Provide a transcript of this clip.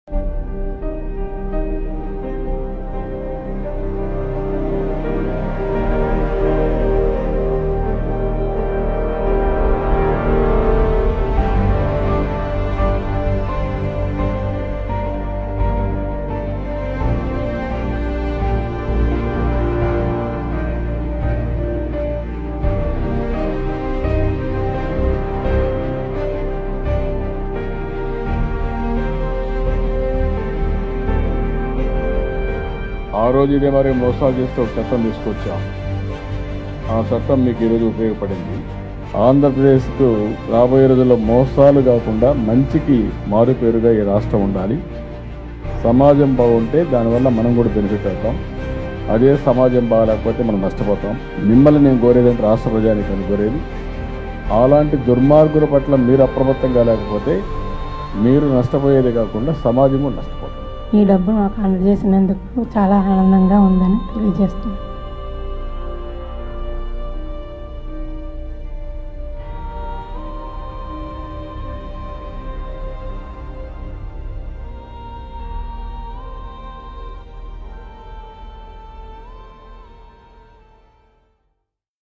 ఆ రోజు ఇదే మరి మోసాలు చేస్తే ఒక చట్టం తీసుకొచ్చాం. ఆ చట్టం మీకు ఈరోజు ఉపయోగపడింది. ఆంధ్రప్రదేశ్కు రాబోయే రోజుల్లో మోసాలు కాకుండా మంచికి మారుపేరుగా ఈ రాష్ట్రం ఉండాలి. సమాజం బాగుంటే దానివల్ల మనం కూడా బెనిఫిట్ అవుతాం. అదే సమాజం బాగాలేకపోతే మనం నష్టపోతాం. మిమ్మల్ని నేను కోరేదంటే రాష్ట్ర ప్రజానికి కోరేది, అలాంటి దుర్మార్గుల పట్ల మీరు అప్రమత్తంగా లేకపోతే మీరు నష్టపోయేది కాకుండా సమాజము నష్టపోతుంది. ఈ డబ్బు నాకు అందజేసినందుకు చాలా ఆనందంగా ఉందని తెలియజేస్తున్నాను.